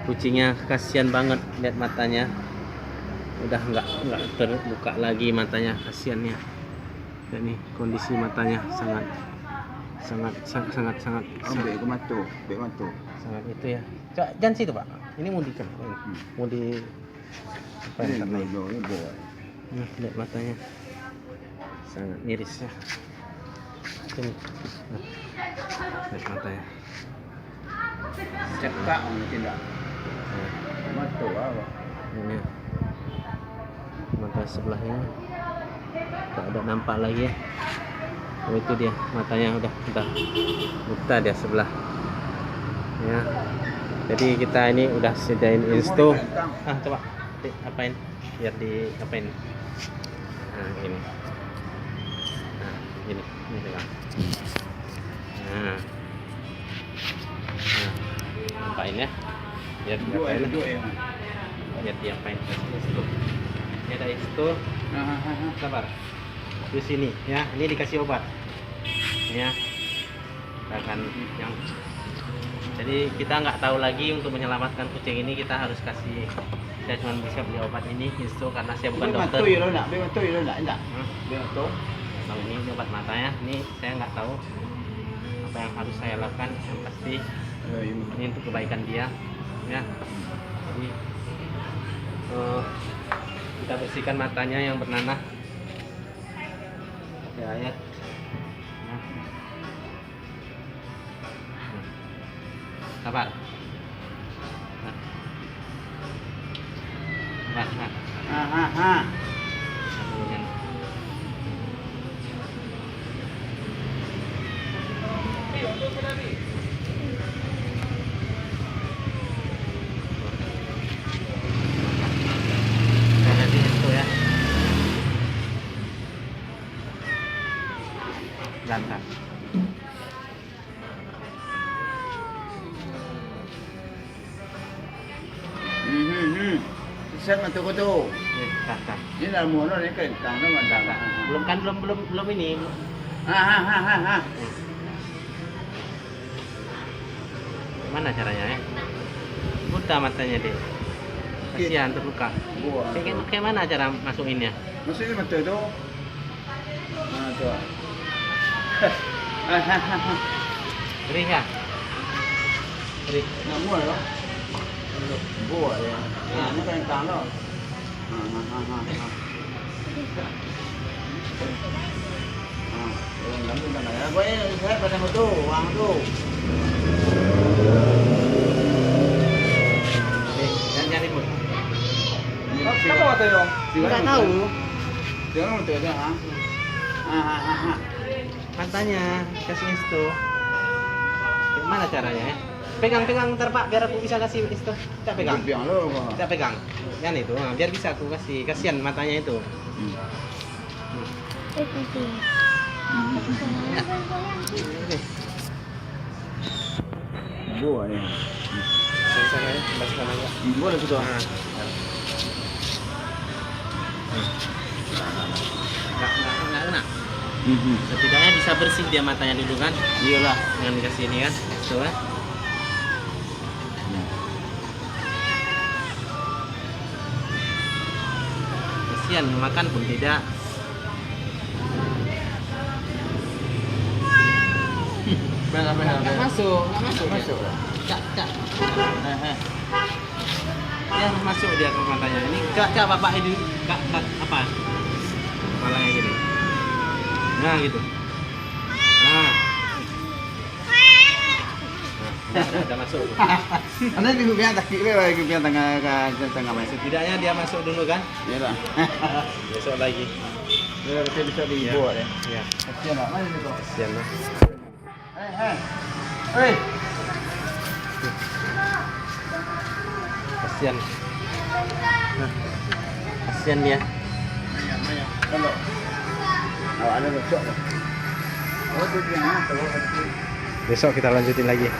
Kucingnya kasihan banget, lihat matanya udah nggak terbuka lagi matanya, kasihannya. Lihat nih kondisi matanya sangat itu ya. Coba jangan situ Pak, ini mau di apa yang lihat matanya sangat miris ya. Ini lihat matanya Cekak tidak. Mata apa? ini mata sebelahnya tak ada nampak lagi ya. Oh, itu dia matanya udah buta dia sebelah ya. Jadi kita ini udah sediain insto. Coba apain biar di apain. Nah ini Bang. Nah apain ya biar diapain. Ini ada insto. Sabar di sini ya, ini dikasih obat ya. Kita akan jadi kita nggak tahu lagi untuk menyelamatkan kucing ini kita harus kasih. Saya cuma bisa beli obat ini insto karena saya bukan dokter. Bang, ini obat matanya, ini saya nggak tahu apa yang harus saya lakukan. Yang pasti ini untuk kebaikan dia ya. Jadi kita bersihkan matanya yang bernanah ya. Sabar. Lantar. Set mata ko tu. Tak. Ini dah mula ni kentang tu mantap. Belum ini. Mana caranya ya? Buta matanya deh. Kasihan terluka. Kayak mana cara masukinnya? Masukin mata tu. Tu. Perih ya? Perih. Nak muat tak? Buat ya. Ini kentang tu. Gantung tanah ya. Boleh saya pada tu, wang tu. Jangan ribut. Apa kata dong? Enggak tahu. Jangan mata dia ha. Matanya kasih insto. Gimana caranya ya? Pegang ntar Pak biar aku bisa kasih insto. Kita pegang. Kita pegang. Kan itu, biar bisa aku kasih. Kasihan matanya itu. Buat ni. Sana ya, sana enggak. Boleh tu. Enggak kena. Setidaknya bisa bersih dia matanya dulu kan? Iyalah. Dengan dikasih ini kan, coba. Kasihan makan pun tidak. Nggak masuk. Cak. Ya masuk dia ke matanya. Ini kak bapak ini kak apa? Kepalanya gini. Nah gitu. Nah. Udah masuk. Anda di biar tak kira lagi biar tengah masuk. Setidaknya dia masuk dulu kan? Iyalah. Besok lagi. Dia bisa dibuat ya. Iya. Kasihan lah. Mana ni tu? Kasihan lah. Hei. Kasihan. Kasihan dia. Maya. Kalau ada besok. Oh tu dia. Besok kita lanjutin lagi.